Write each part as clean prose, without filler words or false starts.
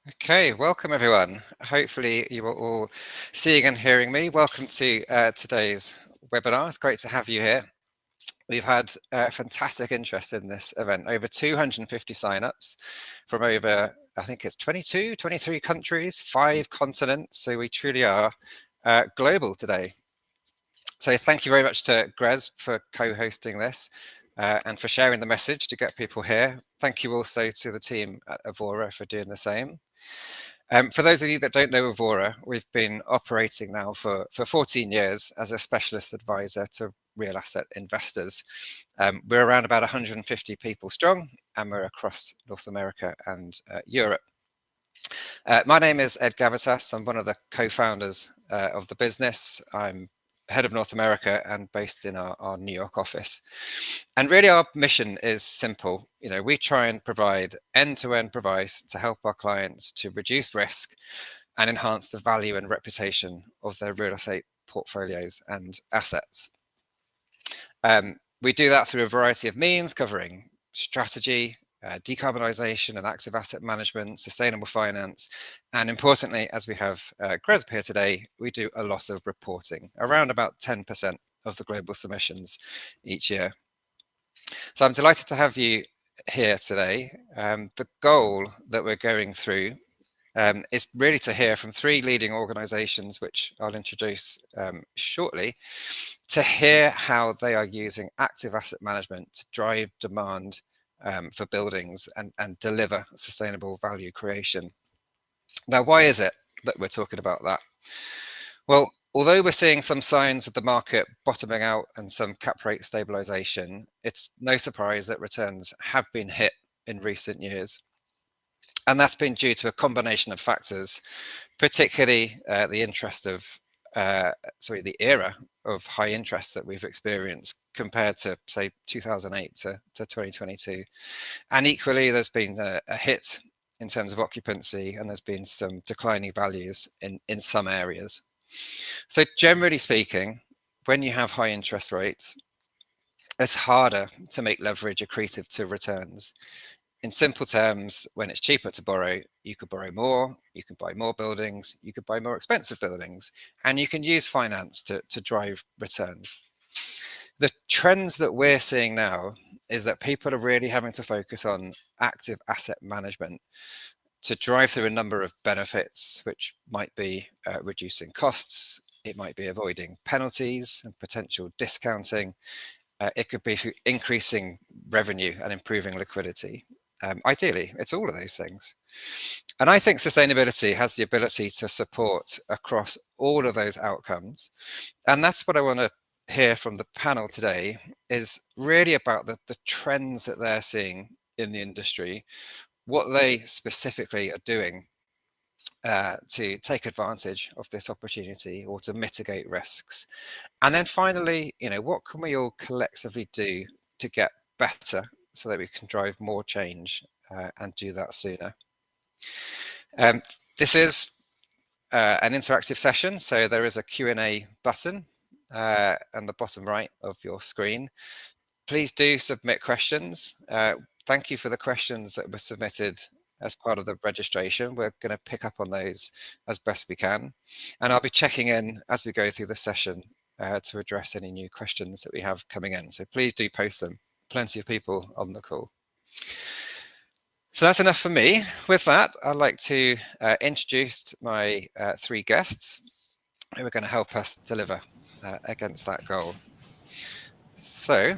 Okay, welcome everyone. Hopefully you are all seeing and hearing me. Welcome to today's webinar. It's great to have you here. We've had fantastic interest in this event, over 250 signups from over, I think it's 22, 23 countries, 5 continents. So we truly are global today. So thank you very much to Grez for co-hosting this and for sharing the message to get people here. Thank you also to the team at Evora for doing the same. For those of you that don't know Evora, we've been operating now for 14 years as a specialist advisor to real asset investors. We're around about 150 people strong, and we're across North America and Europe. My name is Ed Gavitas. I'm one of the co-founders of the business. I'm head of North America and based in our New York office. And really our mission is simple. We try and provide end-to-end advice to help our clients to reduce risk and enhance the value and reputation of their real estate portfolios and assets. We do that through a variety of means covering strategy, decarbonisation and active asset management, sustainable finance, and importantly, as we have Grez here today, we do a lot of reporting, around about 10% of the global submissions each year. So I'm delighted to have you here today. The goal that we're going through is really to hear from 3 leading organisations, which I'll introduce shortly, to hear how they are using active asset management to drive demand for buildings and deliver sustainable value creation. Now, why is it that we're talking about that? Well, although we're seeing some signs of the market bottoming out and some cap rate stabilization, it's no surprise that returns have been hit in recent years. And that's been due to a combination of factors, particularly the era of high interest that we've experienced compared to, say, 2008 to 2022. And equally, there's been a hit in terms of occupancy, and there's been some declining values in some areas. So generally speaking, when you have high interest rates, it's harder to make leverage accretive to returns. In simple terms, when it's cheaper to borrow, you could borrow more, you can buy more buildings, you could buy more expensive buildings, and you can use finance to drive returns. The trends that we're seeing now is that people are really having to focus on active asset management to drive through a number of benefits, which might be reducing costs, it might be avoiding penalties and potential discounting, it could be increasing revenue and improving liquidity. Ideally, it's all of those things. And I think sustainability has the ability to support across all of those outcomes. And that's what I want to hear from the panel today, is really about the trends that they're seeing in the industry, what they specifically are doing to take advantage of this opportunity or to mitigate risks. And then finally, what can we all collectively do to get better so that we can drive more change and do that sooner? This is an interactive session, so there is a Q&A button on the bottom right of your screen. Please do submit questions. Thank you for the questions that were submitted as part of the registration. We're going to pick up on those as best we can. And I'll be checking in as we go through the session to address any new questions that we have coming in. So please do post them. Plenty of people on the call. So that's enough for me. With that, I'd like to introduce my 3 guests who are going to help us deliver against that goal. So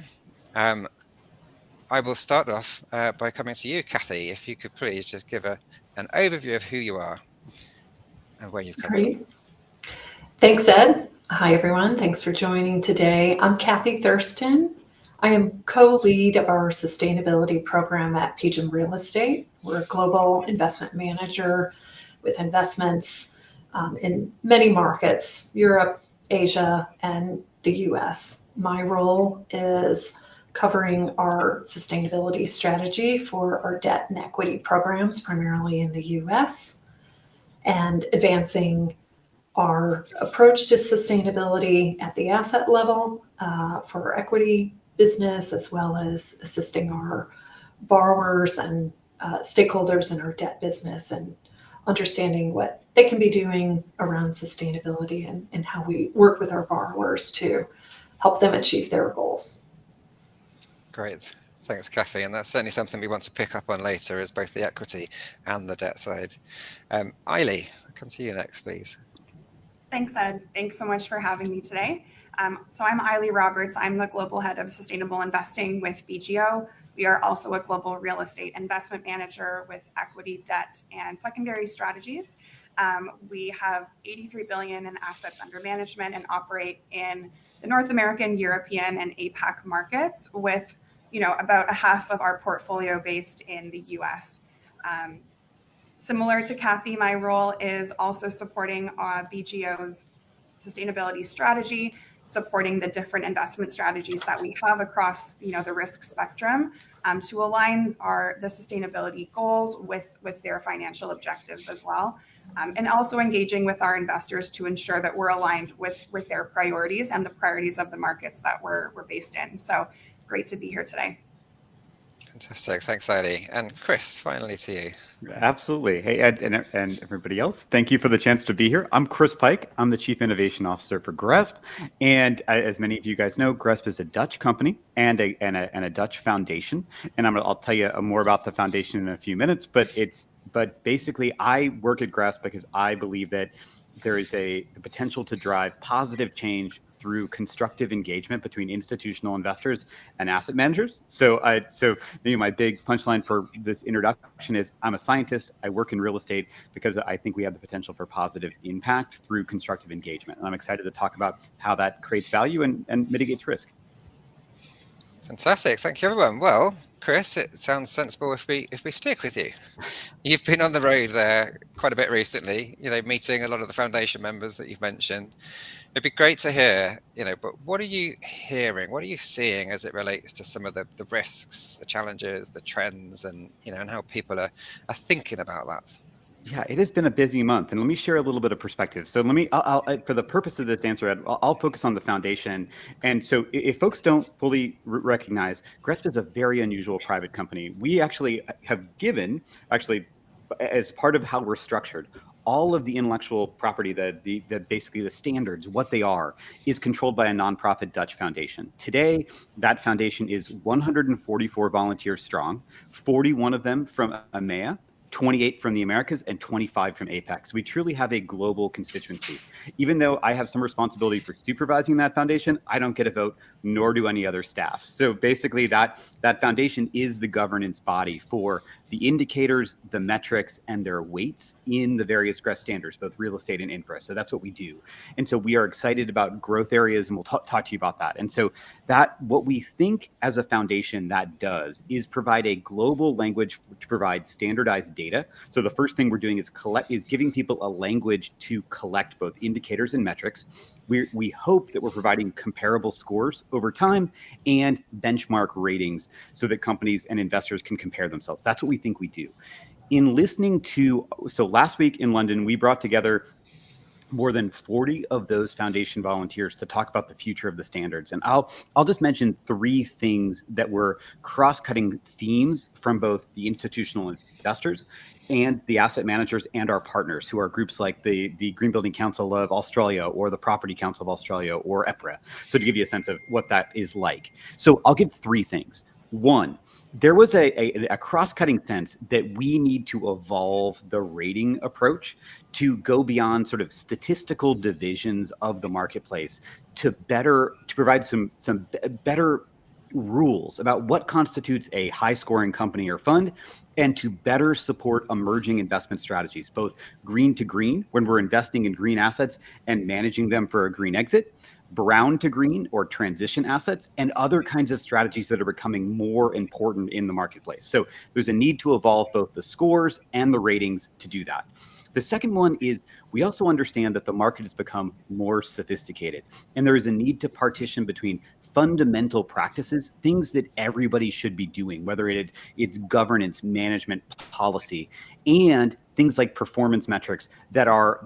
I will start off by coming to you, Kathy. If you could please just give an overview of who you are and where you've come from. Thanks, Ed. Hi, everyone. Thanks for joining today. I'm Kathy Thurston. I am co-lead of our sustainability program at PGIM Real Estate. We're a global investment manager with investments in many markets, Europe, Asia, and the US. My role is covering our sustainability strategy for our debt and equity programs, primarily in the US, and advancing our approach to sustainability at the asset level for our equity business, as well as assisting our borrowers and stakeholders in our debt business and understanding what they can be doing around sustainability and how we work with our borrowers to help them achieve their goals. Great. Thanks, Kathy. And that's certainly something we want to pick up on later, is both the equity and the debt side. Eilidh, I'll come to you next, please. Thanks, Ed. Thanks so much for having me today. So I'm Eilidh Roberts. I'm the Global Head of Sustainable Investing with BGO. We are also a global real estate investment manager with equity, debt, and secondary strategies. We have 83 billion in assets under management and operate in the North American, European, and APAC markets, with about a half of our portfolio based in the US. Similar to Kathy, my role is also supporting BGO's sustainability strategy, supporting the different investment strategies that we have across the risk spectrum, to align the sustainability goals with their financial objectives as well, and also engaging with our investors to ensure that we're aligned with their priorities and the priorities of the markets that we're based in. So great to be here today. Fantastic. Thanks, Eilidh. And Chris, finally to you. Absolutely. Hey, Ed and everybody else, thank you for the chance to be here. I'm Chris Pike. I'm the Chief Innovation Officer for GRESB. And as many of you guys know, GRESB is a Dutch company and a Dutch foundation. And I'll tell you more about the foundation in a few minutes. But basically, I work at GRESB because I believe that there is the potential to drive positive change through constructive engagement between institutional investors and asset managers. So my big punchline for this introduction is I'm a scientist. I work in real estate because I think we have the potential for positive impact through constructive engagement. And I'm excited to talk about how that creates value and mitigates risk. Fantastic. Thank you, everyone. Well, Chris, it sounds sensible if we stick with you. You've been on the road there quite a bit recently, meeting a lot of the foundation members that you've mentioned. It'd be great to hear, but what are you hearing? What are you seeing as it relates to some of the risks, the challenges, the trends, and and how people are thinking about that? Yeah, it has been a busy month, and let me share a little bit of perspective. So I'll for the purpose of this answer, I'll focus on the foundation. And so if folks don't fully recognize, GRESB is a very unusual private company. We actually have given, as part of how we're structured, all of the intellectual property, basically the standards, what they are, is controlled by a nonprofit Dutch foundation. Today, that foundation is 144 volunteers strong, 41 of them from EMEA, 28 from the Americas, and 25 from APAC. So we truly have a global constituency. Even though I have some responsibility for supervising that foundation, I don't get a vote, nor do any other staff. So basically that foundation is the governance body for the indicators, the metrics, and their weights in the various GRESB standards, both real estate and infra. So that's what we do. And so we are excited about growth areas, and we'll talk to you about that. And so what we think as a foundation that does is provide a global language to provide standardized data. So the first thing we're doing is giving people a language to collect both indicators and metrics. We hope that we're providing comparable scores over time and benchmark ratings so that companies and investors can compare themselves. That's what we think we do. So last week in London, we brought together more than 40 of those foundation volunteers to talk about the future of the standards. And I'll just mention three things that were cross-cutting themes from both the institutional investors and the asset managers and our partners, who are groups like the Green Building Council of Australia or the Property Council of Australia or EPRA. So to give you a sense of what that is like. So I'll give three things. One, there was a cross-cutting sense that we need to evolve the rating approach to go beyond sort of statistical divisions of the marketplace to provide some better rules about what constitutes a high-scoring company or fund, and to better support emerging investment strategies, both green to green, when we're investing in green assets and managing them for a green exit, brown to green or transition assets, and other kinds of strategies that are becoming more important in the marketplace. So there's a need to evolve both the scores and the ratings to do that. The second one is we also understand that the market has become more sophisticated, and there is a need to partition between fundamental practices, things that everybody should be doing, whether it's governance, management, policy, and things like performance metrics that are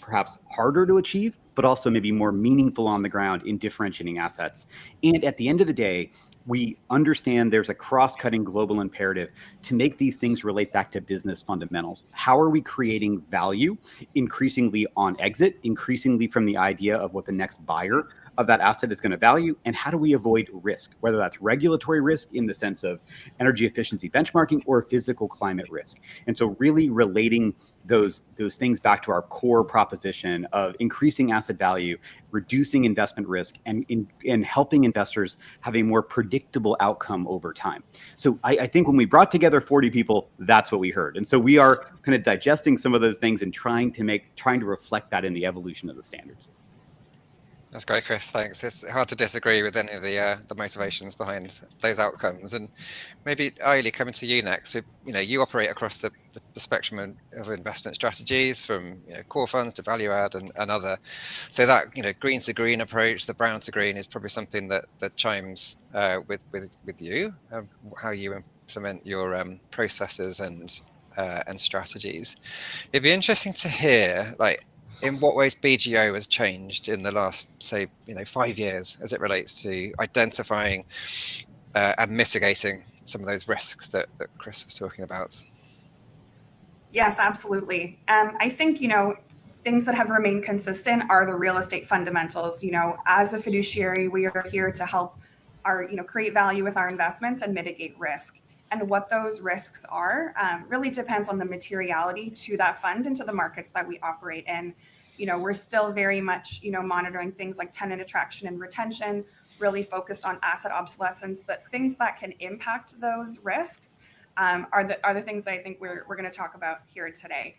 perhaps harder to achieve, but also maybe more meaningful on the ground in differentiating assets. And at the end of the day, we understand there's a cross-cutting global imperative to make these things relate back to business fundamentals. How are we creating value increasingly on exit, increasingly from the idea of what the next buyer of that asset is going to value, and how do we avoid risk, whether that's regulatory risk in the sense of energy efficiency benchmarking or physical climate risk. And so really relating those things back to our core proposition of increasing asset value, reducing investment risk, and helping investors have a more predictable outcome over time. So I think when we brought together 40 people, that's what we heard. And so we are kind of digesting some of those things and trying to reflect that in the evolution of the standards. That's great, Chris. Thanks. It's hard to disagree with any of the motivations behind those outcomes. And maybe Aili, coming to you next. You operate across the spectrum of investment strategies, from core funds to value add and other. So that green to green approach, the brown to green, is probably something that chimes with you, how you implement your processes and strategies. It'd be interesting to hear, in what ways BGO has changed in the last, say, 5 years as it relates to identifying and mitigating some of those risks that Chris was talking about. Yes, absolutely. I think, things that have remained consistent are the real estate fundamentals. As a fiduciary, we are here to help create value with our investments and mitigate risk. And what those risks are really depends on the materiality to that fund and to the markets that we operate in. We're still very much, monitoring things like tenant attraction and retention, really focused on asset obsolescence, but things that can impact those risks are the things that I think we're going to talk about here today.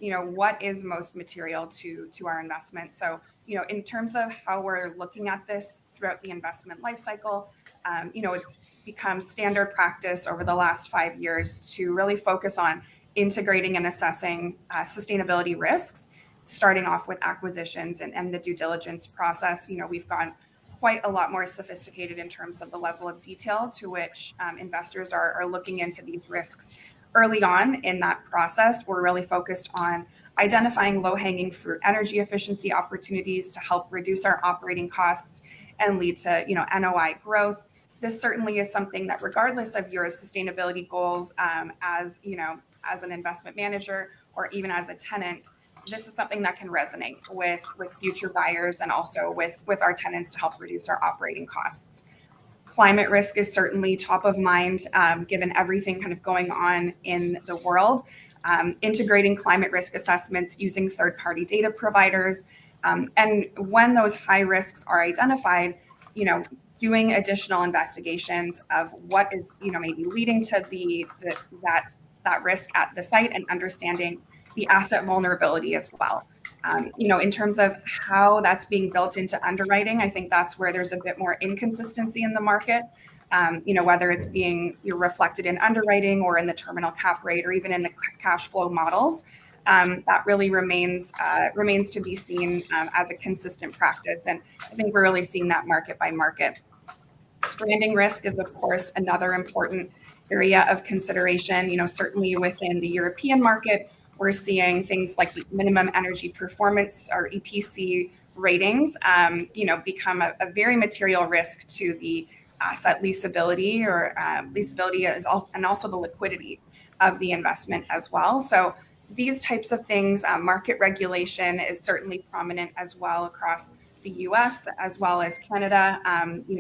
What is most material to our investment? So, in terms of how we're looking at this throughout the investment life cycle, it's become standard practice over the last 5 years to really focus on integrating and assessing sustainability risks, starting off with acquisitions and the due diligence process. We've gone quite a lot more sophisticated in terms of the level of detail to which investors are looking into these risks. Early on in that process, we're really focused on identifying low-hanging fruit energy efficiency opportunities to help reduce our operating costs and lead to NOI growth. This certainly is something that, regardless of your sustainability goals, as an investment manager or even as a tenant, this is something that can resonate with future buyers and also with our tenants to help reduce our operating costs. Climate risk is certainly top of mind, given everything kind of going on in the world. Integrating climate risk assessments using third-party data providers, and when those high risks are identified, doing additional investigations of what is maybe leading to that risk at the site, and understanding the asset vulnerability as well. In terms of how that's being built into underwriting, I think that's where there's a bit more inconsistency in the market. Whether it's being reflected in underwriting or in the terminal cap rate or even in the cash flow models, that really remains to be seen as a consistent practice. And I think we're really seeing that market by market. Stranding risk is, of course, another important area of consideration. Certainly within the European market, we're seeing things like the minimum energy performance, or EPC ratings, become a very material risk to the asset leasability, or leasability and also the liquidity of the investment as well. So these types of things, market regulation is certainly prominent as well across the US as well as Canada.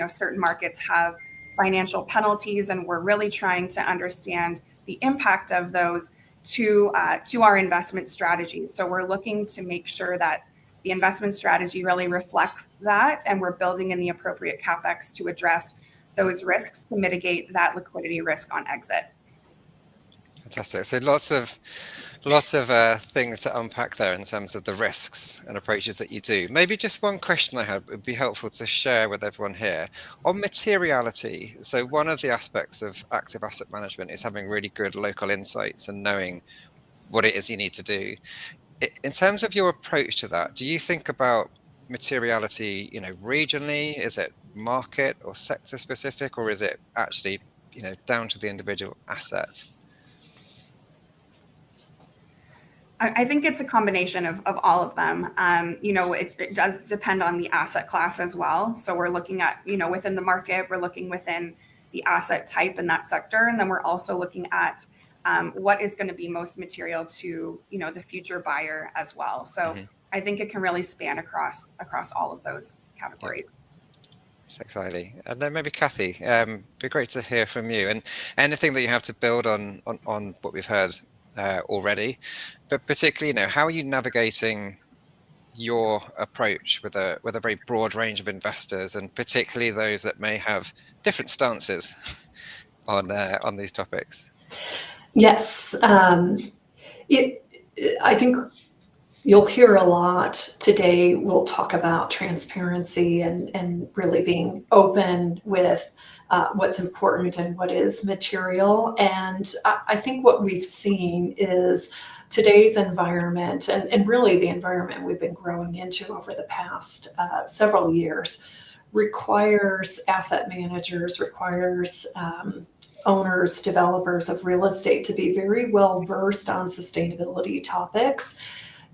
Certain markets have financial penalties, and we're really trying to understand the impact of those to our investment strategies. So we're looking to make sure that the investment strategy really reflects that, and we're building in the appropriate CapEx to address those risks to mitigate that liquidity risk on exit. Fantastic. So lots of things to unpack there in terms of the risks and approaches that you do. Maybe just one question I had would be helpful to share with everyone here on materiality. So one of the aspects of active asset management is having really good local insights and knowing what it is you need to do. In terms of your approach to that, do you think about materiality, regionally? Is it market or sector specific, or is it actually, down to the individual asset? I think it's a combination of all of them. It does depend on the asset class as well. So we're looking at, within the market, we're looking within the asset type in that sector. And then we're also looking at what is going to be most material to, the future buyer as well. So I think it can really span across all of those categories. Thanks, exciting. And then maybe Kathy, be great to hear from you, and anything that you have to build on what we've heard already, but particularly, how are you navigating your approach with a very broad range of investors, and particularly those that may have different stances on these topics? Yes, I think you'll hear a lot today. We'll talk about transparency and really being open with what's important and what is material. And I think what we've seen is today's environment, and really the environment we've been growing into over the past several years, requires asset managers, requires owners, developers of real estate to be very well versed on sustainability topics,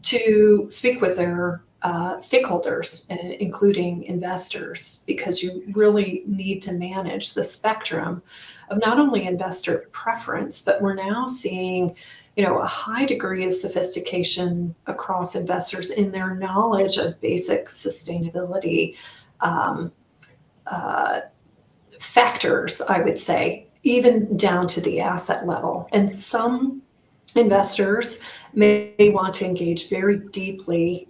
to speak with their stakeholders, including investors, because you really need to manage the spectrum of not only investor preference, but we're now seeing, a high degree of sophistication across investors in their knowledge of basic sustainability factors, I would say, even down to the asset level. And some investors may want to engage very deeply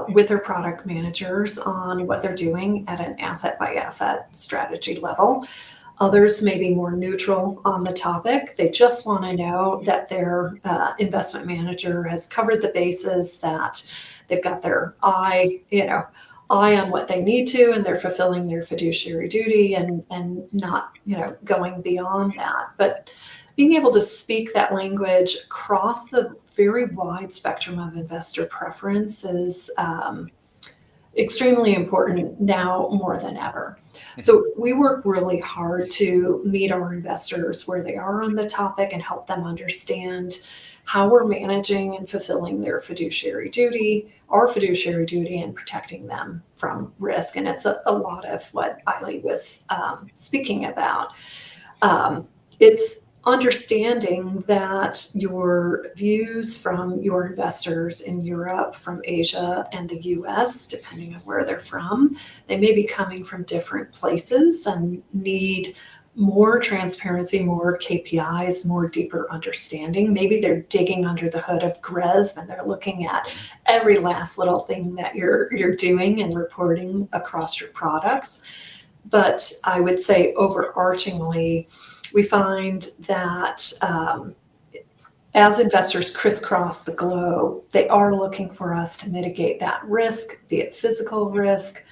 with their product managers on what they're doing at an asset by asset strategy level. Others may be more neutral on the topic. They just want to know that their investment manager has covered the bases, that they've got their eye on what they need to, and they're fulfilling their fiduciary duty and not, going beyond that. But being able to speak that language across the very wide spectrum of investor preference is extremely important now more than ever. So we work really hard to meet our investors where they are on the topic and help them understand how we're managing and fulfilling their fiduciary duty, our fiduciary duty, and protecting them from risk. And it's a lot of what Eiley was speaking about. It's understanding that your views from your investors in Europe, from Asia, and the US, depending on where they're from, they may be coming from different places and need more transparency, more KPIs, more deeper understanding. Maybe they're digging under the hood of GRESB and they're looking at every last little thing that you're doing and reporting across your products. But I would say overarchingly, we find that as investors crisscross the globe, they are looking for us to mitigate that risk, be it physical risk,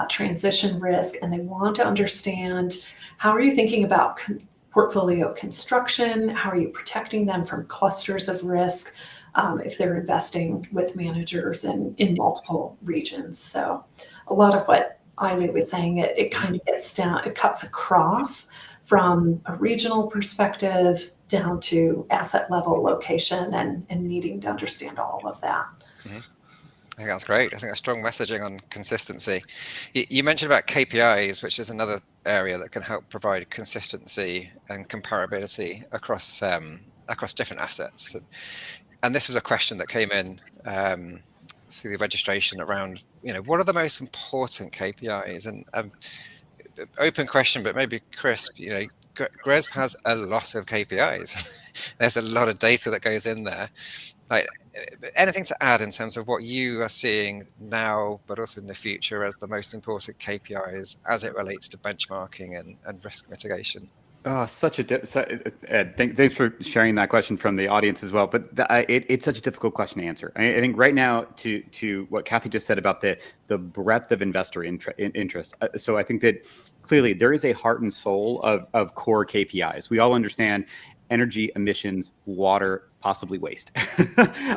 transition risk, and they want to understand, how are you thinking about portfolio construction? How are you protecting them from clusters of risk if they're investing with managers in multiple regions? So a lot of what Eiley was saying, it kind of gets down, it cuts across from a regional perspective down to asset level location and needing to understand all of that. Mm-hmm. I think that's great. I think that's strong messaging on consistency. You mentioned about KPIs, which is another area that can help provide consistency and comparability across different assets. And this was a question that came in through the registration around, what are the most important KPIs? And open question, but maybe Chris, GRESB has a lot of KPIs. There's a lot of data that goes in there. Like, anything to add in terms of what you are seeing now, but also in the future as the most important KPIs as it relates to benchmarking and risk mitigation? Oh, Ed, thanks for sharing that question from the audience as well. But it's such a difficult question to answer. I think right now, to what Kathy just said about the breadth of investor interest. So I think that clearly there is a heart and soul of core KPIs. We all understand energy, emissions, water, possibly waste,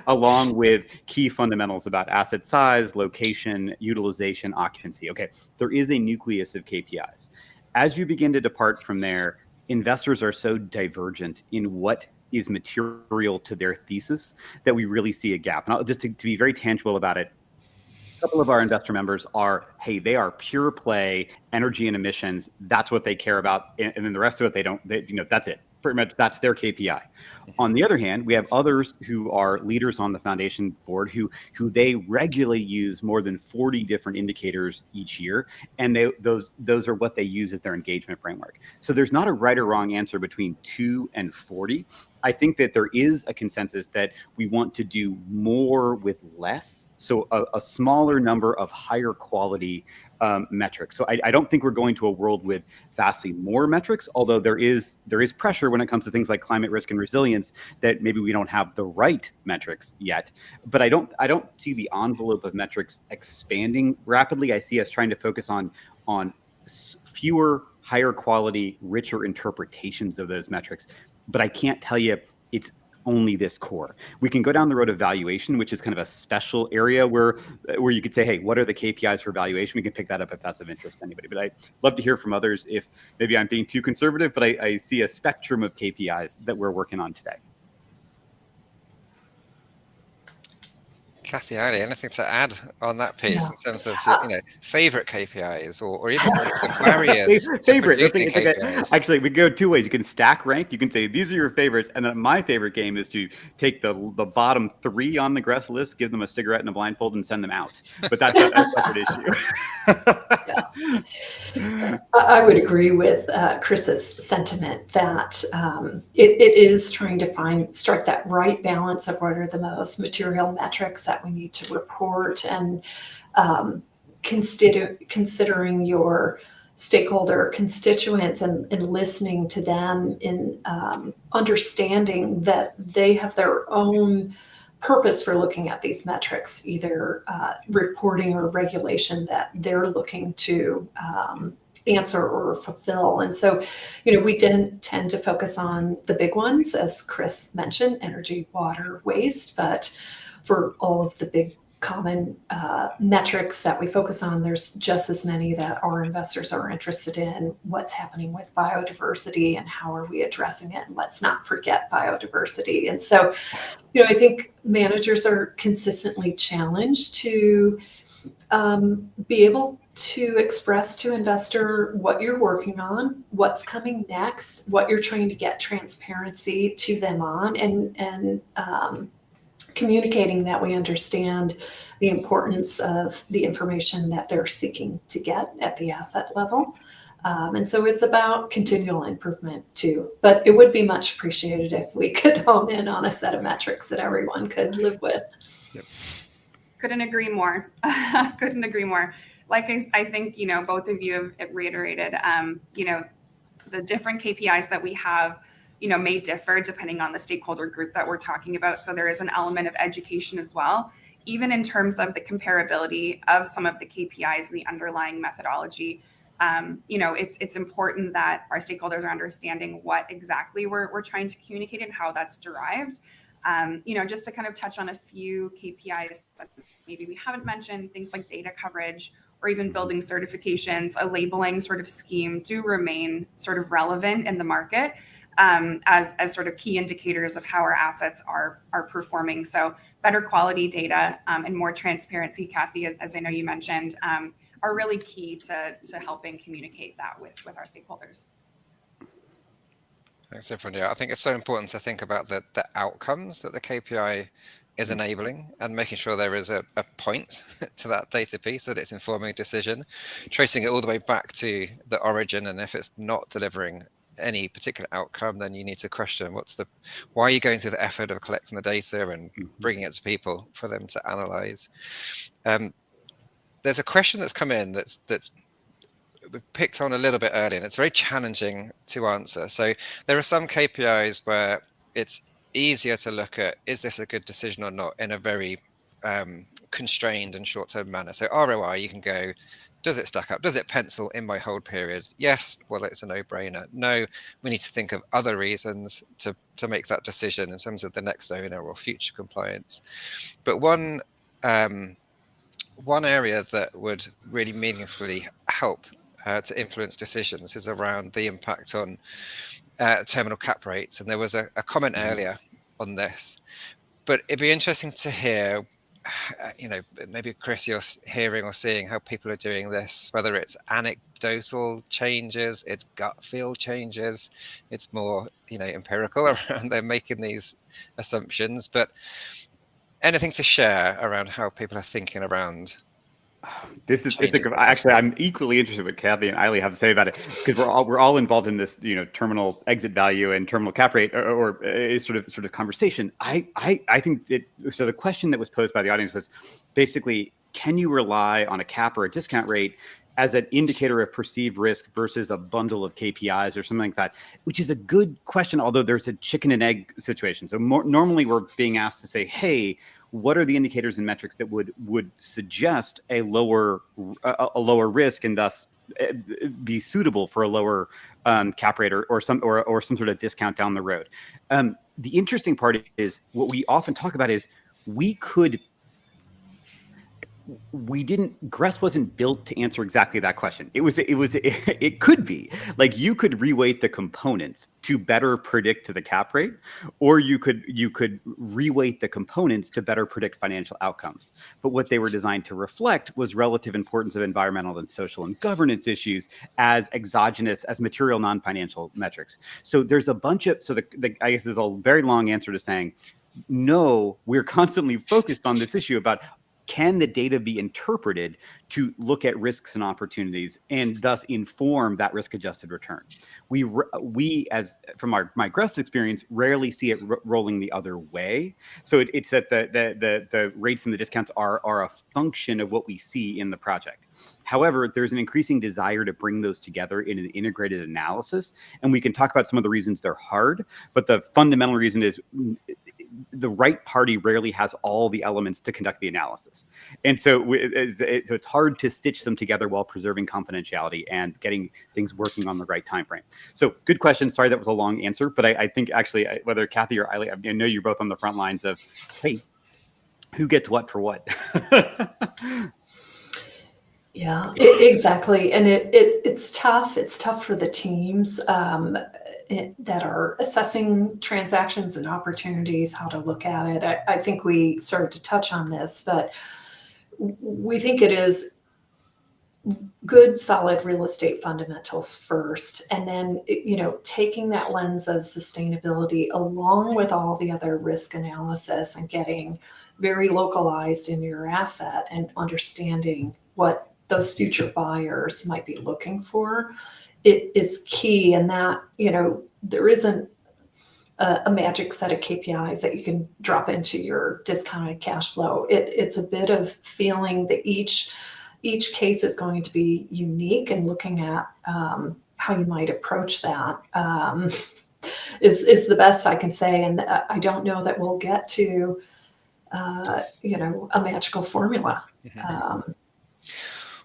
along with key fundamentals about asset size, location, utilization, occupancy. Okay, there is a nucleus of KPIs. As you begin to depart from there, investors are so divergent in what is material to their thesis that we really see a gap. And just to be very tangible about it, a couple of our investor members are, hey, they are pure play energy and emissions. That's what they care about. And then the rest of it, they don't, that's it. Pretty much that's their KPI. On the other hand, we have others who are leaders on the foundation board who they regularly use more than 40 different indicators each year. And those are what they use as their engagement framework. So there's not a right or wrong answer between 2 and 40. I think that there is a consensus that we want to do more with less. So a smaller number of higher quality metrics. So I don't think we're going to a world with vastly more metrics, although there is pressure when it comes to things like climate risk and resilience that maybe we don't have the right metrics yet. But I don't see the envelope of metrics expanding rapidly. I see us trying to focus on fewer, higher quality, richer interpretations of those metrics. But I can't tell you it's only this core. We can go down the road of valuation, which is kind of a special area where you could say, hey, what are the KPIs for valuation? We can pick that up if that's of interest to anybody. But I'd love to hear from others if maybe I'm being too conservative, but I see a spectrum of KPIs that we're working on today. Kathy, Ali, anything to add on that piece Yeah. in terms of favorite KPIs or even the barriers favorite. to producing KPIs? Actually, we go 2 ways. You can stack rank. You can say these are your favorites, and then my favorite game is to take the bottom 3 on the GRESS list, give them a cigarette and a blindfold, and send them out. But that's a separate issue. I would agree with Chris's sentiment that it is trying to strike that right balance of what are the most material metrics that we need to report, and considering your stakeholder constituents and listening to them in understanding that they have their own purpose for looking at these metrics, either reporting or regulation that they're looking to answer or fulfill. And so, we tend to focus on the big ones, as Chris mentioned, energy, water, waste, but for all of the big common metrics that we focus on, there's just as many that our investors are interested in. What's happening with biodiversity and how are we addressing it? And let's not forget biodiversity. And so, I think managers are consistently challenged to be able to express to investor what you're working on, what's coming next, what you're trying to get transparency to them on, and communicating that we understand the importance of the information that they're seeking to get at the asset level. And so it's about continual improvement too. But it would be much appreciated if we could hone in on a set of metrics that everyone could live with. Yep. Couldn't agree more. Couldn't agree more. Like I think, both of you have reiterated, the different KPIs that we have, may differ depending on the stakeholder group that we're talking about. So there is an element of education as well, even in terms of the comparability of some of the KPIs and the underlying methodology. It's important that our stakeholders are understanding what exactly we're trying to communicate and how that's derived. Just to kind of touch on a few KPIs that maybe we haven't mentioned, things like data coverage or even building certifications, a labeling sort of scheme do remain sort of relevant in the market as sort of key indicators of how our assets are performing. So better quality data and more transparency, Kathy, as I know you mentioned, are really key to helping communicate that with our stakeholders. Thanks, everyone. Yeah, I think it's so important to think about the outcomes that the KPI is enabling and making sure there is a point to that data piece, that it's informing a decision, tracing it all the way back to the origin. And if it's not delivering any particular outcome, then you need to question why are you going through the effort of collecting the data and bringing it to people for them to analyze. There's a question that's come in that's picked on a little bit earlier, and it's very challenging to answer. So there are some KPIs where it's easier to look at, is this a good decision or not, in a very constrained and short-term manner. So ROI, you can go, does it stack up? Does it pencil in my hold period? Yes, well, it's a no-brainer. No, we need to think of other reasons to make that decision in terms of the next owner or future compliance. But one area that would really meaningfully help to influence decisions is around the impact on terminal cap rates, and there was a comment earlier on this. But it'd be interesting to hear, maybe Chris, you're hearing or seeing how people are doing this, whether it's anecdotal changes, it's gut feel changes, it's more, empirical around they're making these assumptions. But anything to share around how people are thinking around? Actually, I'm equally interested in what Kathy and Eiley have to say about it, because we're all involved in this, terminal exit value and terminal cap rate or sort of conversation. I think so. The question that was posed by the audience was basically, can you rely on a cap or a discount rate as an indicator of perceived risk versus a bundle of KPIs or something like that, which is a good question, although there's a chicken and egg situation. So normally we're being asked to say, hey, what are the indicators and metrics that would suggest a lower risk and thus be suitable for a lower cap rate or some sort of discount down the road? The interesting part is what we often talk about is GRESB wasn't built to answer exactly that question. It could be like you could reweight the components to better predict the cap rate, or you could reweight the components to better predict financial outcomes. But what they were designed to reflect was relative importance of environmental and social and governance issues as exogenous, as material non-financial metrics. So there's a bunch of, I guess there's a very long answer to saying, no, we're constantly focused on this issue about, can the data be interpreted to look at risks and opportunities and thus inform that risk-adjusted return? We as from my GRESB experience, rarely see it rolling the other way. So it's that the rates and the discounts are a function of what we see in the project. However, there's an increasing desire to bring those together in an integrated analysis. And we can talk about some of the reasons they're hard, but the fundamental reason is the right party rarely has all the elements to conduct the analysis. And so it's hard to stitch them together while preserving confidentiality and getting things working on the right time frame. So good question. Sorry, that was a long answer, but I think actually whether Kathy or Eiley, I know you're both on the front lines of, hey, who gets what for what? Yeah, exactly. And it's tough. It's tough for the teams that are assessing transactions and opportunities, how to look at it. I think we started to touch on this, but we think it is good, solid real estate fundamentals first. And then, taking that lens of sustainability along with all the other risk analysis and getting very localized in your asset and understanding what those future buyers might be looking for, it is key. And that, there isn't a magic set of KPIs that you can drop into your discounted cash flow. It's a bit of feeling that each case is going to be unique, and looking at how you might approach that is the best I can say. And I don't know that we'll get to, a magical formula.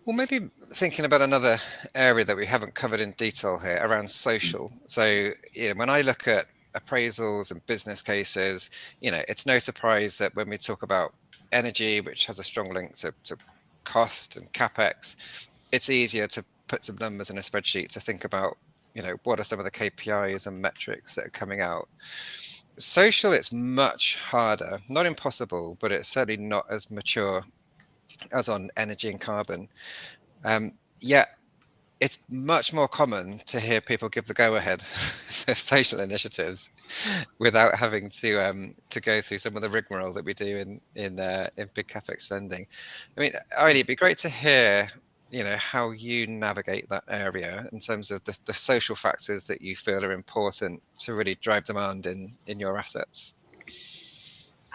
Well, maybe thinking about another area that we haven't covered in detail here around social. So, when I look at appraisals and business cases, it's no surprise that when we talk about energy, which has a strong link to cost and capex, it's easier to put some numbers in a spreadsheet to think about, what are some of the KPIs and metrics that are coming out. Social, it's much harder, not impossible, but it's certainly not as mature as on energy and carbon. Yet it's much more common to hear people give the go-ahead for social initiatives without having to go through some of the rigmarole that we do in big capex spending. I mean, Eiley, it'd be great to hear, how you navigate that area in terms of the social factors that you feel are important to really drive demand in your assets.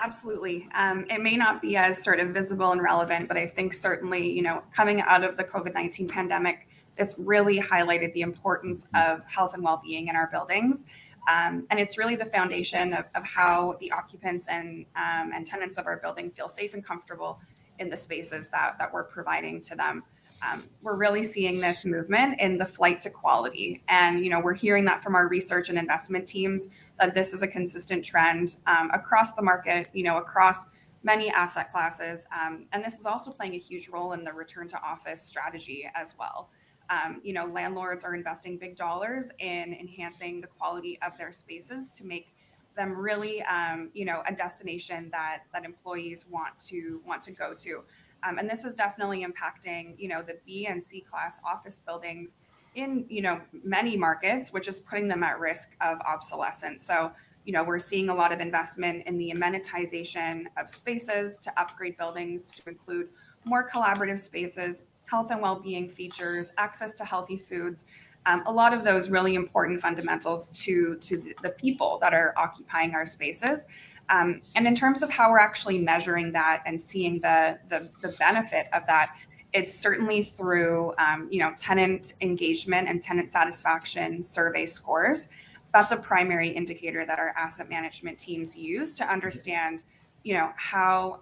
Absolutely. It may not be as sort of visible and relevant, but I think certainly, coming out of the COVID-19 pandemic, this really highlighted the importance of health and well-being in our buildings. And it's really the foundation of how the occupants and tenants of our building feel safe and comfortable in the spaces that we're providing to them. We're really seeing this movement in the flight to quality. And, we're hearing that from our research and investment teams, that this is a consistent trend across the market, across many asset classes. And this is also playing a huge role in the return to office strategy as well. Landlords are investing big dollars in enhancing the quality of their spaces to make them really, a destination that employees want to go to. And this is definitely impacting, the B and C class office buildings in, many markets, which is putting them at risk of obsolescence. So, we're seeing a lot of investment in the amenitization of spaces to upgrade buildings to include more collaborative spaces, health and well-being features, access to healthy foods, a lot of those really important fundamentals to the people that are occupying our spaces. And in terms of how we're actually measuring that and seeing the benefit of that, it's certainly through tenant engagement and tenant satisfaction survey scores. That's a primary indicator that our asset management teams use to understand, how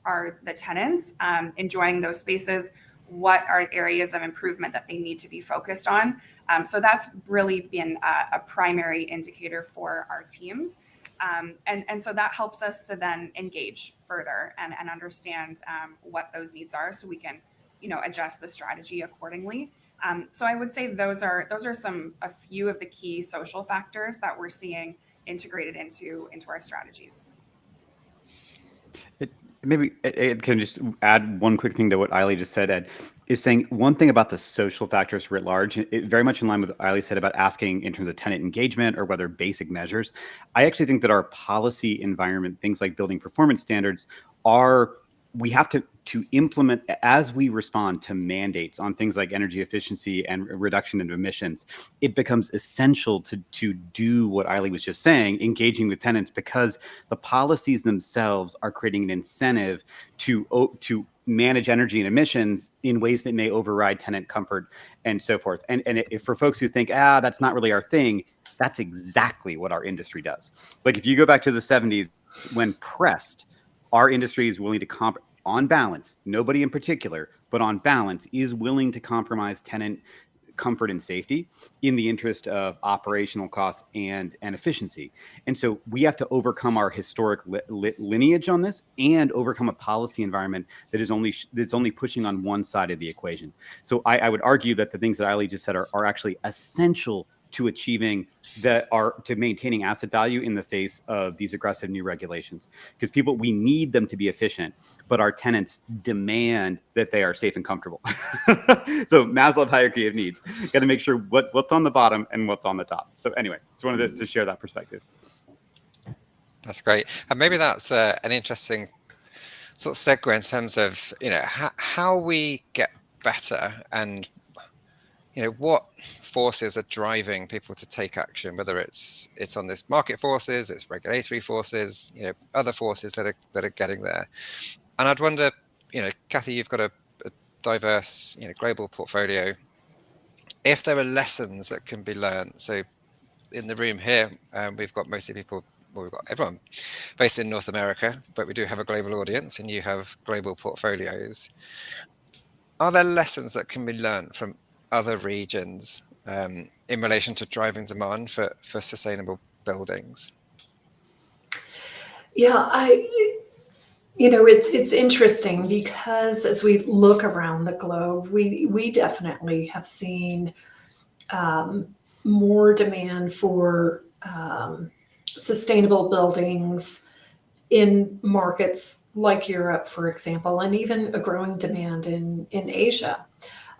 are the tenants enjoying those spaces? What are areas of improvement that they need to be focused on? So that's really been a primary indicator for our teams. And so that helps us to then engage further and understand what those needs are so we can, adjust the strategy accordingly. So I would say those are a few of the key social factors that we're seeing integrated into our strategies. Maybe Ed, can I just add one quick thing to what Eiley just said? Ed is saying one thing about the social factors writ large, very much in line with what Eiley said about asking in terms of tenant engagement or whether basic measures. I actually think that our policy environment, things like building performance standards, we have to implement as we respond to mandates on things like energy efficiency and reduction in emissions. It becomes essential to do what Eiley was just saying, engaging with tenants, because the policies themselves are creating an incentive to manage energy and emissions in ways that may override tenant comfort and so forth. And if for folks who think, that's not really our thing, that's exactly what our industry does. Like if you go back to the 70s, when pressed, our industry is willing to on balance, nobody in particular, but on balance is willing to compromise tenant comfort and safety in the interest of operational costs and efficiency. And so we have to overcome our historic lineage on this and overcome a policy environment that is only pushing on one side of the equation. So I would argue that the things that Eiley just said are actually essential to achieving to maintaining asset value in the face of these aggressive new regulations. Because we need them to be efficient, but our tenants demand that they are safe and comfortable. So Maslow hierarchy of needs, got to make sure what's on the bottom and what's on the top. So anyway, just wanted to share that perspective. That's great. And maybe that's an interesting sort of segue in terms of, how we get better and what forces are driving people to take action, whether it's on this market forces, it's regulatory forces, other forces that are getting there. And I'd wonder, Kathy, you've got a diverse, global portfolio. If there are lessons that can be learned, so in the room here, we've got mostly people, we've got everyone based in North America, but we do have a global audience and you have global portfolios. Are there lessons that can be learned from other regions in relation to driving demand for sustainable buildings? Yeah, it's interesting because as we look around the globe, we definitely have seen more demand for sustainable buildings in markets like Europe, for example, and even a growing demand in Asia.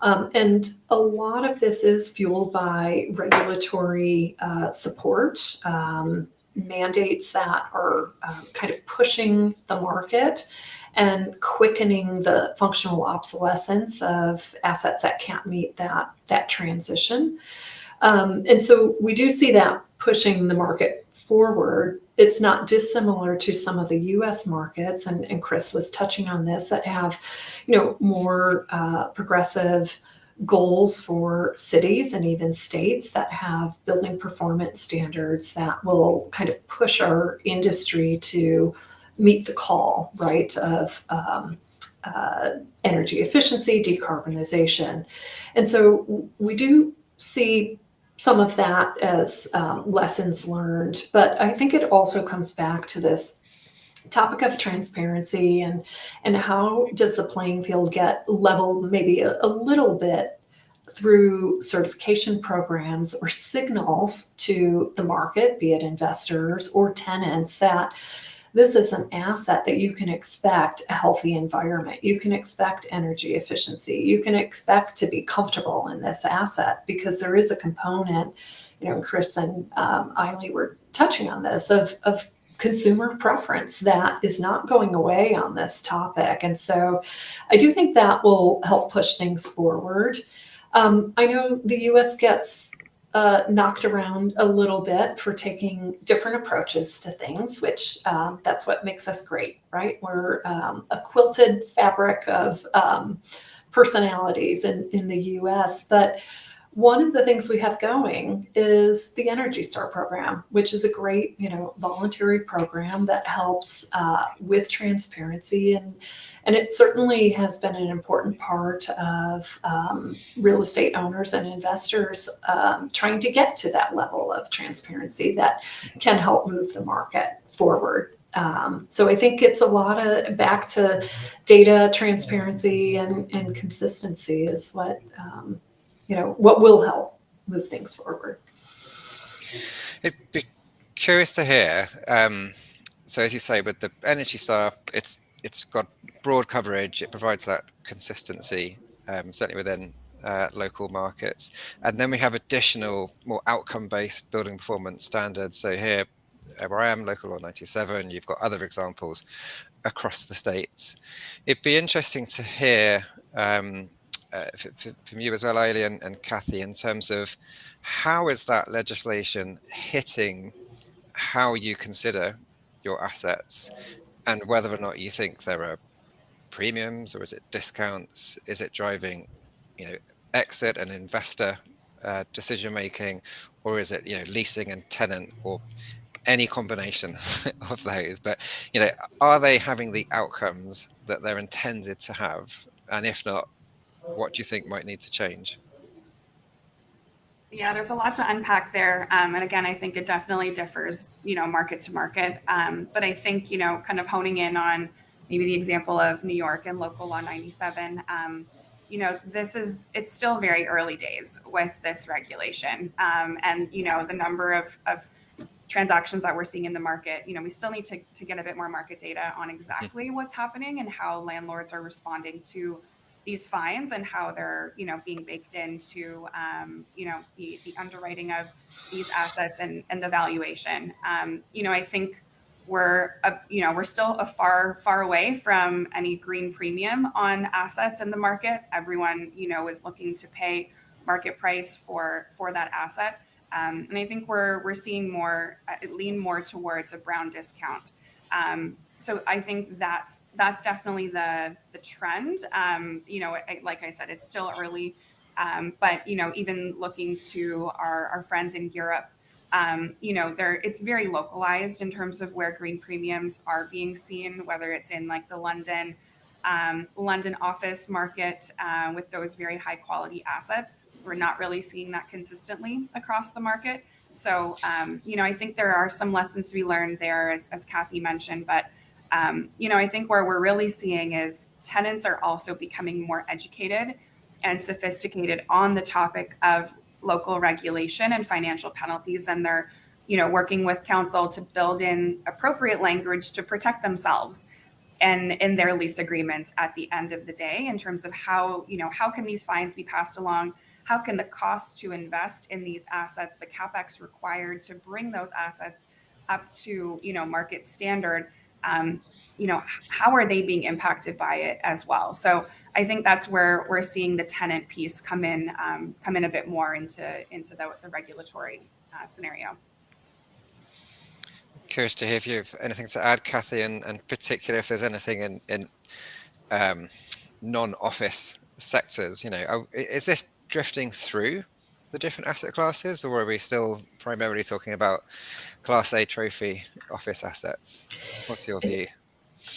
And a lot of this is fueled by regulatory support, mandates that are kind of pushing the market and quickening the functional obsolescence of assets that can't meet that transition. And so we do see that pushing the market forward. It's not dissimilar to some of the US markets, and Chris was touching on this, that have, more progressive goals for cities and even states that have building performance standards that will kind of push our industry to meet the call, right, of energy efficiency, decarbonization. And so we do see some of that as lessons learned, but I think it also comes back to this topic of transparency and how does the playing field get leveled maybe a little bit through certification programs or signals to the market, be it investors or tenants, that this is an asset that you can expect a healthy environment. You can expect energy efficiency. You can expect to be comfortable in this asset, because there is a component, Chris and Eiley were touching on this, of consumer preference that is not going away on this topic. And so I do think that will help push things forward. I know the US gets knocked around a little bit for taking different approaches to things, which that's what makes us great, right? We're a quilted fabric of personalities in the US. But one of the things we have going is the Energy Star program, which is a great, voluntary program that helps with transparency, and it certainly has been an important part of real estate owners and investors trying to get to that level of transparency that can help move the market forward. So I think it's a lot of back to data transparency and consistency is what what will help move things forward. It'd be curious to hear. So as you say, with the Energy Star, it's got broad coverage. It provides that consistency, certainly within local markets. And then we have additional, more outcome-based building performance standards. So here, where I am, Local Law 97, you've got other examples across the states. It'd be interesting to hear from you as well, Eiley and Kathy, in terms of how is that legislation hitting how you consider your assets, and whether or not you think there are premiums, or is it discounts? Is it driving, exit and investor decision making, or is it leasing and tenant, or any combination of those? But are they having the outcomes that they're intended to have? And if not, what do you think might need to change? Yeah, there's a lot to unpack there. And again, I think it definitely differs, market to market. But I think, kind of honing in on maybe the example of New York and Local Law 97, it's still very early days with this regulation. And, the number of transactions that we're seeing in the market, we still need to get a bit more market data on exactly what's happening and how landlords are responding to these fines, and how they're, being baked into, the underwriting of these assets and the valuation. I think we're still a far away from any green premium on assets in the market. Everyone, is looking to pay market price for that asset. And I think we're seeing lean more towards a brown discount. So I think that's definitely the trend. Like I said, it's still early, but even looking to our friends in Europe, it's very localized in terms of where green premiums are being seen, whether it's in like the London office market with those very high quality assets. We're not really seeing that consistently across the market. So, I think there are some lessons to be learned there, as Kathy mentioned, but I think where we're really seeing is tenants are also becoming more educated and sophisticated on the topic of local regulation and financial penalties. And they're, working with council to build in appropriate language to protect themselves and in their lease agreements at the end of the day, in terms of how can these fines be passed along? How can the cost to invest in these assets, the CapEx required to bring those assets up to, market standard, how are they being impacted by it as well? So I think that's where we're seeing the tenant piece come in a bit more into the regulatory scenario. Curious to hear if you have anything to add, Kathy, and particularly if there's anything in non-office sectors. Is this drifting through the different asset classes, or are we still primarily talking about Class A trophy office assets? What's your view?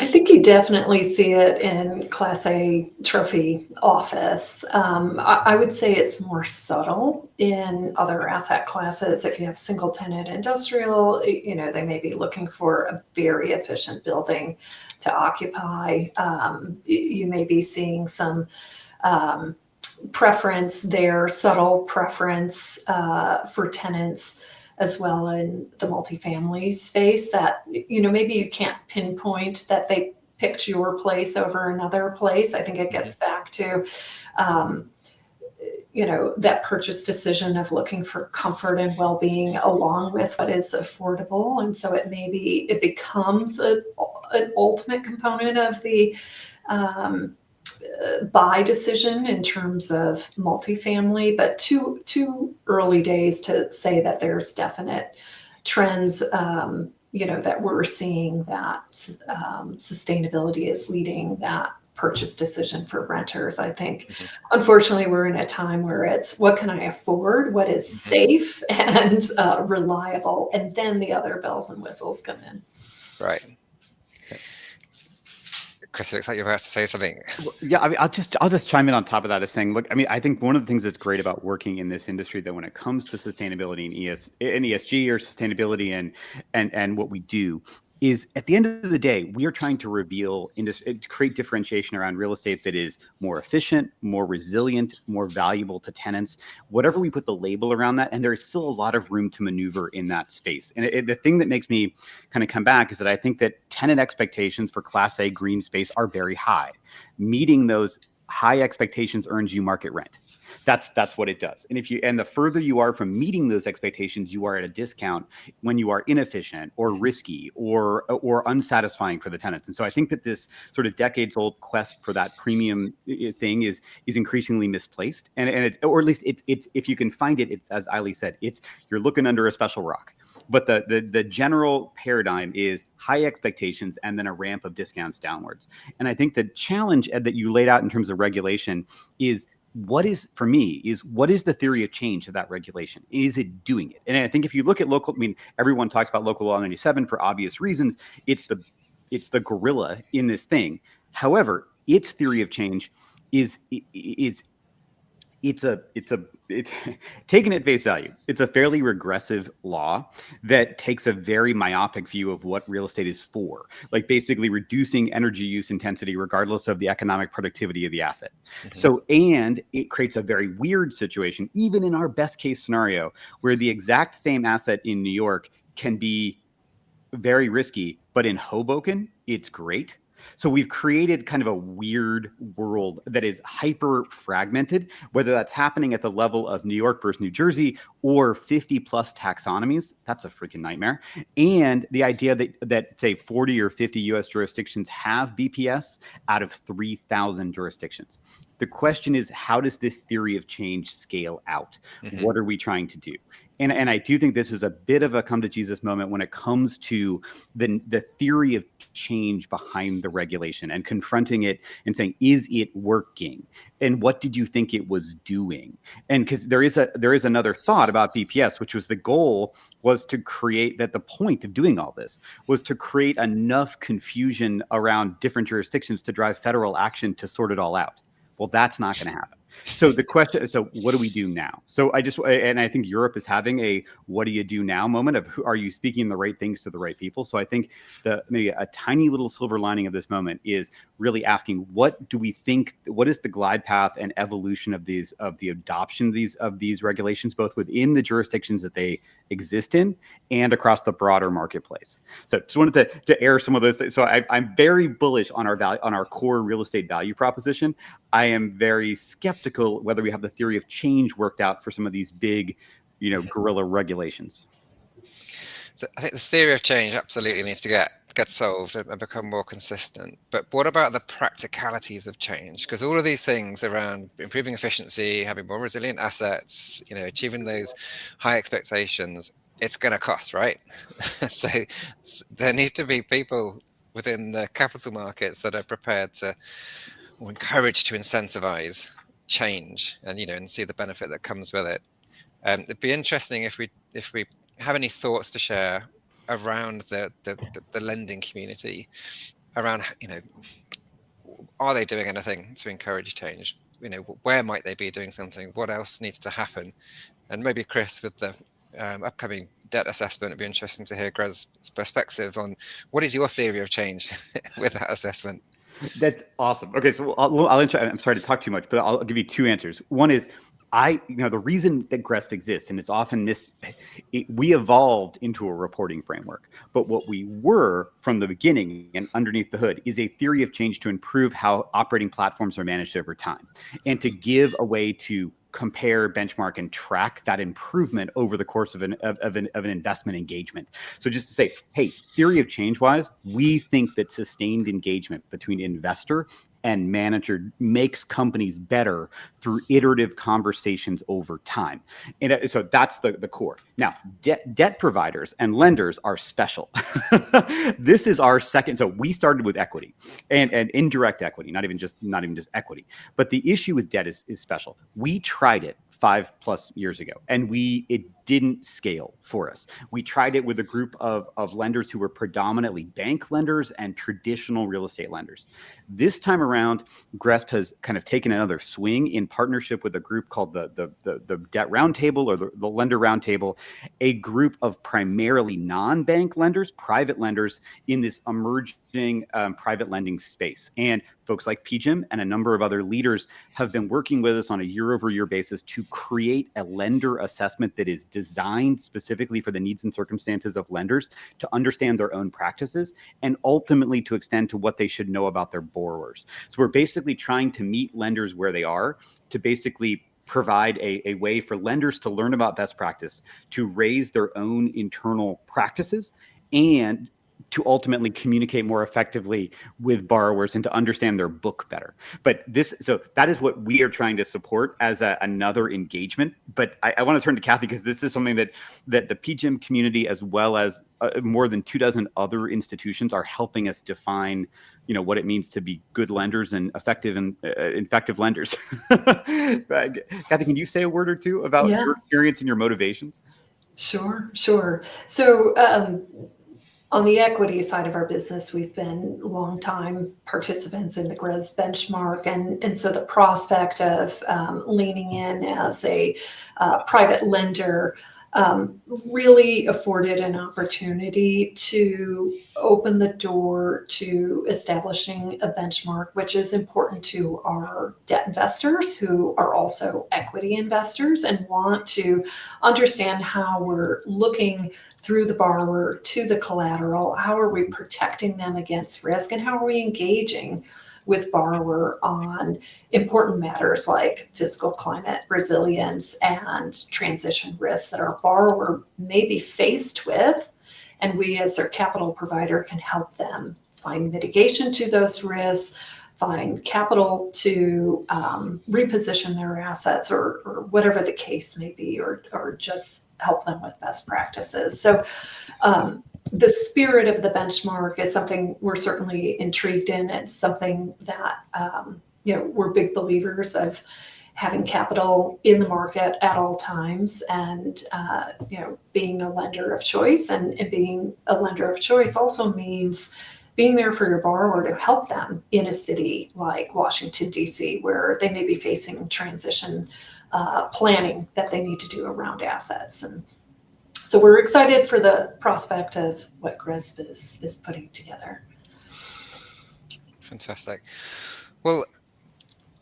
I think you definitely see it in Class A trophy office. I would say it's more subtle in other asset classes. If you have single tenant industrial, they may be looking for a very efficient building to occupy. You may be seeing some preference there, subtle preference for tenants as well in the multifamily space that, maybe you can't pinpoint that they picked your place over another place. I think it gets back to, that purchase decision of looking for comfort and well-being along with what is affordable. And so it becomes an ultimate component of the buy decision in terms of multifamily, but too early days to say that there's definite trends, that we're seeing that sustainability is leading that purchase decision for renters. I think, unfortunately, we're in a time where it's what can I afford, what is safe and reliable, and then the other bells and whistles come in. Right. Chris, it looks like you're about to say something. Yeah, I mean, I'll just chime in on top of that as saying, look, I mean, I think one of the things that's great about working in this industry, that when it comes to sustainability and ESG or sustainability and what we do, is at the end of the day, we are trying to create differentiation around real estate that is more efficient, more resilient, more valuable to tenants, whatever we put the label around that. And there is still a lot of room to maneuver in that space. And the thing that makes me kind of come back is that I think that tenant expectations for Class A green space are very high. Meeting those high expectations earns you market rent. That's what it does. And the further you are from meeting those expectations, you are at a discount when you are inefficient or risky or unsatisfying for the tenants. And so I think that this sort of decades-old quest for that premium thing is increasingly misplaced. And it's, or at least it's if you can find it, it's, as Eily said, you're looking under a special rock. But the general paradigm is high expectations and then a ramp of discounts downwards. And I think the challenge, Ed, that you laid out in terms of regulation is, what is the theory of change of that regulation? Is it doing it? And I think if you look at everyone talks about Local Law 97 for obvious reasons. It's the gorilla in this thing. However, its theory of change is taken at face value. It's a fairly regressive law that takes a very myopic view of what real estate is for, like basically reducing energy use intensity regardless of the economic productivity of the asset. So, and it creates a very weird situation, even in our best case scenario, where the exact same asset in New York can be very risky, but in Hoboken, it's great. So we've created kind of a weird world that is hyper fragmented, whether that's happening at the level of New York versus New Jersey or 50 plus taxonomies. That's a freaking nightmare. And the idea that say 40 or 50 US jurisdictions have BPS out of 3,000 jurisdictions. The question is, how does this theory of change scale out? What are we trying to do? And I do think this is a bit of a come to Jesus moment when it comes to the theory of change behind the regulation and confronting it and saying, is it working? And what did you think it was doing? And because there is another thought about BPS, which was the goal was to create that the point of doing all this was to create enough confusion around different jurisdictions to drive federal action to sort it all out. Well, that's not going to happen. So the question, so what do we do now? So I think Europe is having a what do you do now moment of are you speaking the right things to the right people? So I think maybe a tiny little silver lining of this moment is really asking, what do we think, what is the glide path and evolution of the adoption of these regulations, both within the jurisdictions that they exist in and across the broader marketplace? So just wanted to air some of those things. So I'm very bullish on our core real estate value proposition. I am very skeptical whether we have the theory of change worked out for some of these big, guerrilla regulations. So I think the theory of change absolutely needs to get solved and become more consistent. But what about the practicalities of change? Because all of these things around improving efficiency, having more resilient assets, achieving those high expectations, it's going to cost, right? So there needs to be people within the capital markets that are prepared to, or encouraged to incentivize change and see the benefit that comes with it. It'd be interesting if we have any thoughts to share around the lending community around, are they doing anything to encourage change? Where might they be doing something? What else needs to happen? And maybe Chris, with the upcoming debt assessment, it'd be interesting to hear Greg's perspective on what is your theory of change with that assessment. That's awesome. Okay, so I'm sorry to talk too much, but I'll give you two answers. One is the reason that GRESP exists, and it's often we evolved into a reporting framework, but what we were from the beginning and underneath the hood is a theory of change to improve how operating platforms are managed over time, and to give a way to compare, benchmark, and track that improvement over the course of an investment engagement. So just to say, hey, theory of change wise, we think that sustained engagement between investor and manager makes companies better through iterative conversations over time. And so that's the core. Now, debt providers and lenders are special. This is our second. So we started with equity and indirect equity, not even just equity. But the issue with debt is special. We tried it 5+ years ago, and it didn't scale for us. We tried it with a group of lenders who were predominantly bank lenders and traditional real estate lenders. This time around, GRESP has kind of taken another swing in partnership with a group called the Debt Roundtable, or the Lender Roundtable, a group of primarily non-bank lenders, private lenders in this emerging private lending space. And folks like PGIM and a number of other leaders have been working with us on a year-over-year basis to create a lender assessment that is designed specifically for the needs and circumstances of lenders to understand their own practices and ultimately to extend to what they should know about their borrowers. So we're basically trying to meet lenders where they are, to basically provide a way for lenders to learn about best practice, to raise their own internal practices, and to ultimately communicate more effectively with borrowers and to understand their book better. So that is what we are trying to support as another engagement. But I want to turn to Kathy, because this is something that the PGIM community, as well as more than 24 other institutions, are helping us define, what it means to be good lenders and effective lenders. Kathy, can you say a word or two about your experience and your motivations? Sure. So on the equity side of our business, we've been longtime participants in the GRESB benchmark, and so the prospect of leaning in as a private lender really afforded an opportunity to open the door to establishing a benchmark, which is important to our debt investors who are also equity investors and want to understand how we're looking through the borrower to the collateral. How are we protecting them against risk, and how are we engaging with borrower on important matters like fiscal climate resilience and transition risks that our borrower may be faced with, and we as their capital provider can help them find mitigation to those risks, find capital to reposition their assets, or whatever the case may be, or just help them with best practices. So the spirit of the benchmark is something we're certainly intrigued in. It's something that we're big believers of having capital in the market at all times, and being a lender of choice. And being a lender of choice also means being there for your borrower to help them in a city like Washington, D.C., where they may be facing transition planning that they need to do around assets. And so we're excited for the prospect of what GRESB is putting together. Fantastic. Well,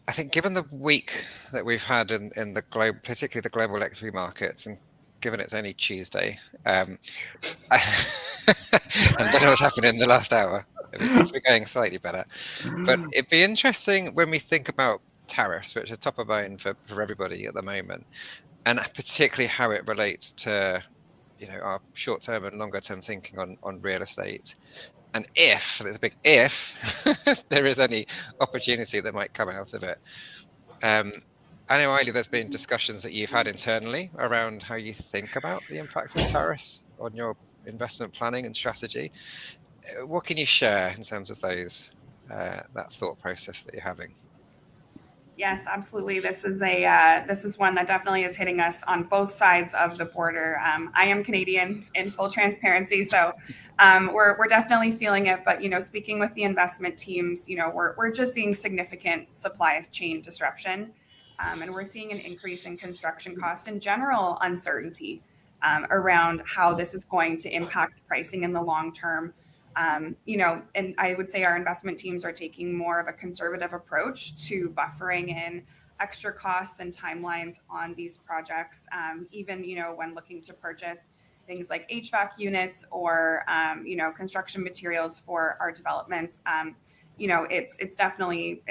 I think given the week that we've had in the globe, particularly the global equity markets, and given it's only Tuesday, and then what's happened in the last hour, it seems to be going slightly better. But it'd be interesting when we think about tariffs, which are top of mind for everybody at the moment, and particularly how it relates to our short-term and longer-term thinking on real estate. And if, there's a big if, there is any opportunity that might come out of it. I know, Eilidh, there's been discussions that you've had internally around how you think about the impact of tariffs on your investment planning and strategy. What can you share in terms of those, that thought process that you're having? Yes, absolutely. This is one that definitely is hitting us on both sides of the border. I am Canadian, in full transparency, so we're definitely feeling it. But speaking with the investment teams, we're just seeing significant supply chain disruption, and we're seeing an increase in construction costs and general uncertainty around how this is going to impact pricing in the long term. And I would say our investment teams are taking more of a conservative approach to buffering in extra costs and timelines on these projects, even, when looking to purchase things like HVAC units or, construction materials for our developments. It's definitely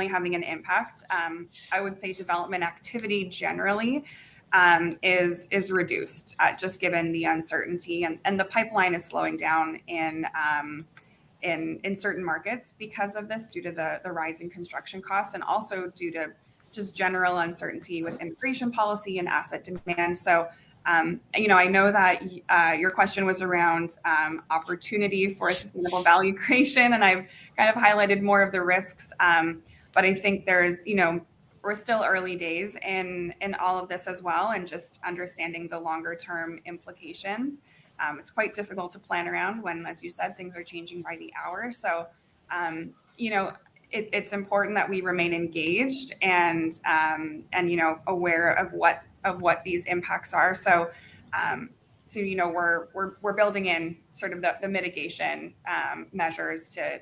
having an impact. I would say development activity generally is reduced, just given the uncertainty, and the pipeline is slowing down in certain markets because of this, due to the rise in construction costs, and also due to just general uncertainty with immigration policy and asset demand. So, I know that your question was around opportunity for sustainable value creation, and I've kind of highlighted more of the risks. But I think there's, we're still early days in all of this as well, and just understanding the longer term implications. It's quite difficult to plan around when, as you said, things are changing by the hour. So, it's important that we remain engaged and aware of what these impacts are. So, we're building in sort of the mitigation measures to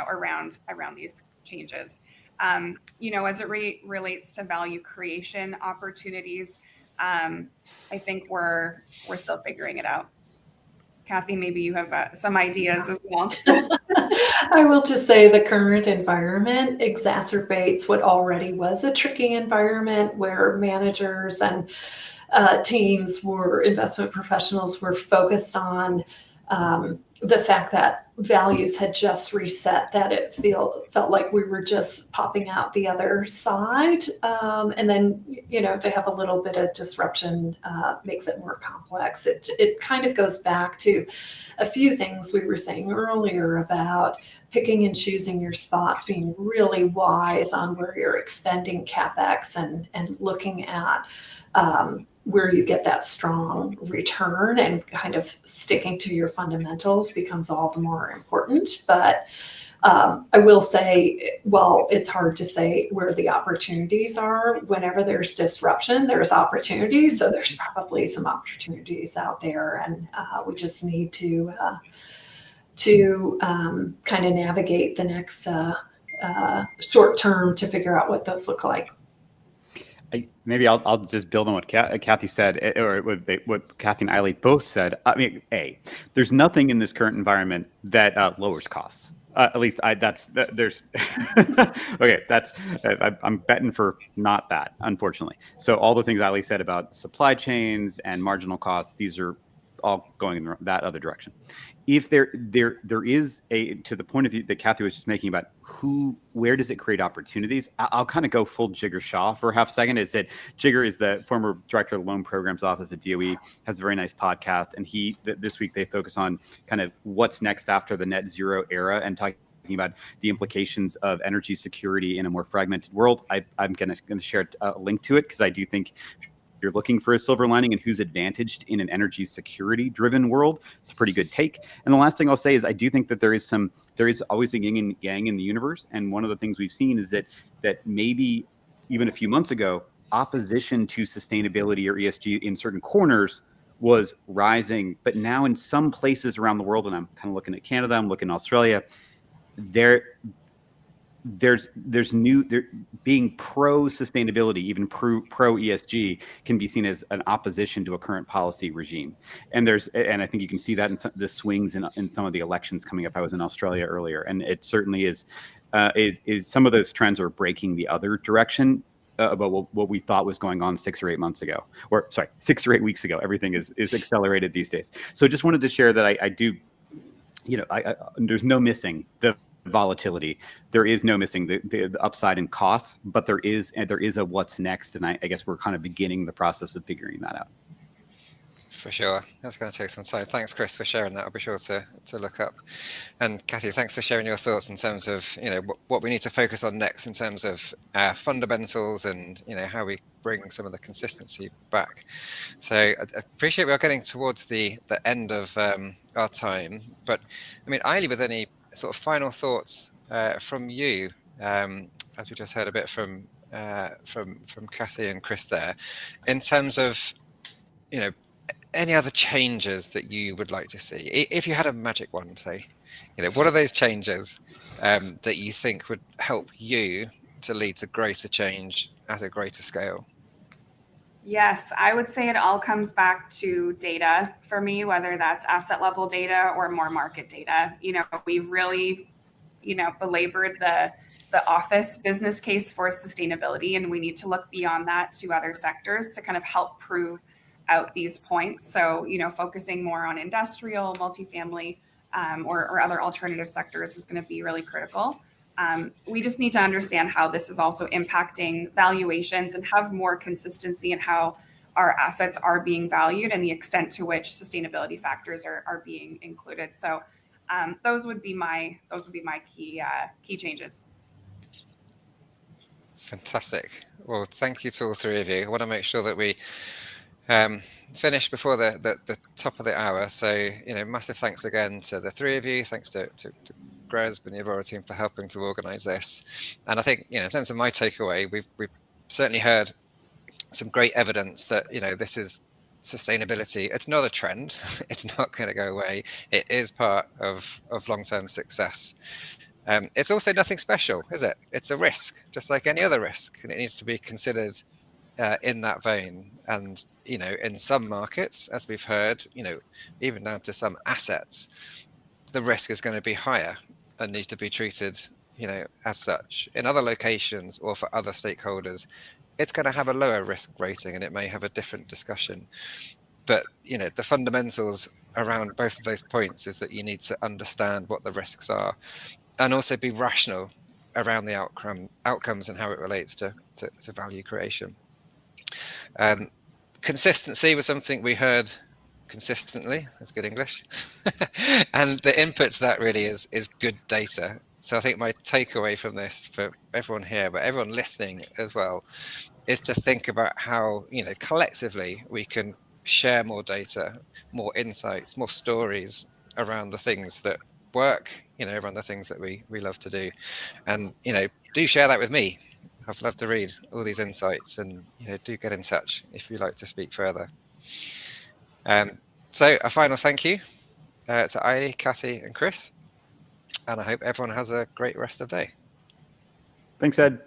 around these changes. As it relates to value creation opportunities, I think we're still figuring it out. Kathy, maybe you have some ideas as well. I will just say the current environment exacerbates what already was a tricky environment, where managers and investment professionals were focused on the fact that values had just reset, that it felt like we were just popping out the other side. And then, to have a little bit of disruption makes it more complex. It kind of goes back to a few things we were saying earlier about picking and choosing your spots, being really wise on where you're expending CapEx, and looking at where you get that strong return, and kind of sticking to your fundamentals becomes all the more important. But I will say, well, it's hard to say where the opportunities are. Whenever there's disruption, there's opportunities. So there's probably some opportunities out there, and we just need to kind of navigate the next short term to figure out what those look like. Maybe I'll just build on what Kathy said, or what Kathy and Eiley both said. I mean, there's nothing in this current environment that lowers costs. At least there's okay. I'm betting for not that, unfortunately. So all the things Eiley said about supply chains and marginal costs, these are all going in that other direction. If there is to the point of view that Kathy was just making about where does it create opportunities, I'll kind of go full Jigger Shaw for a half second. Is that Jigger is the former director of the Loan Programs Office at DOE, has a very nice podcast, and this week they focus on kind of what's next after the net zero era, and talking about the implications of energy security in a more fragmented world. I'm going to share a link to it, because I do think you're looking for a silver lining and who's advantaged in an energy security driven world. It's a pretty good take. And the last thing I'll say is I do think that there is always a yin and yang in the universe. And one of the things we've seen is that maybe even a few months ago, opposition to sustainability or ESG in certain corners was rising. But now in some places around the world, and I'm kind of looking at Canada, I'm looking at Australia, there's being pro sustainability, even pro ESG, can be seen as an opposition to a current policy regime. And I think you can see that in the swings in some of the elections coming up. I was in Australia earlier, and it certainly is some of those trends are breaking the other direction about what we thought was going on 6 or 8 months ago, 6 or 8 weeks ago. Everything is accelerated these days. So just wanted to share that I do, there's no missing the volatility. There is no missing the upside in costs, but there is a what's next, and I guess we're kind of beginning the process of figuring that out. For sure. That's going to take some time. Thanks, Chris, for sharing that. I'll be sure to look up. And Kathy, thanks for sharing your thoughts in terms of what we need to focus on next in terms of fundamentals and how we bring some of the consistency back. So I appreciate we are getting towards the end of our time. But I mean, Eiley, with any sort of final thoughts from you, as we just heard a bit from Kathy and Chris there, in terms of any other changes that you would like to see, if you had a magic wand, say, what are those changes that you think would help you to lead to greater change at a greater scale? Yes, I would say it all comes back to data for me, whether that's asset level data or more market data. We've really, belabored the office business case for sustainability, and we need to look beyond that to other sectors to kind of help prove out these points. So, focusing more on industrial, multifamily, or other alternative sectors is going to be really critical. We just need to understand how this is also impacting valuations and have more consistency in how our assets are being valued and the extent to which sustainability factors are being included. So those would be my key changes. Fantastic. Well, thank you to all three of you. I want to make sure that we finish before the top of the hour. So, massive thanks again to the three of you. Thanks to GRESB and the Aurora team for helping to organise this. And I think, in terms of my takeaway, we've certainly heard some great evidence that, this is sustainability. It's not a trend. It's not going to go away. It is part of long-term success. It's also nothing special, is it? It's a risk, just like any other risk, and it needs to be considered in that vein. And, in some markets, as we've heard, even down to some assets, the risk is going to be higher and needs to be treated, as such. In other locations or for other stakeholders, it's going to have a lower risk rating and it may have a different discussion. But, the fundamentals around both of those points is that you need to understand what the risks are and also be rational around the outcomes and how it relates to value creation. Consistency was something we heard consistently. That's good English. And the input to that really is good data. So I think my takeaway from this for everyone here, but everyone listening as well, is to think about how, collectively we can share more data, more insights, more stories around the things that work, around the things that we love to do. And, do share that with me. I'd love to read all these insights, and, do get in touch if you'd like to speak further. So a final thank you to Eilidh, Kathy and Chris. And I hope everyone has a great rest of the day. Thanks, Ed.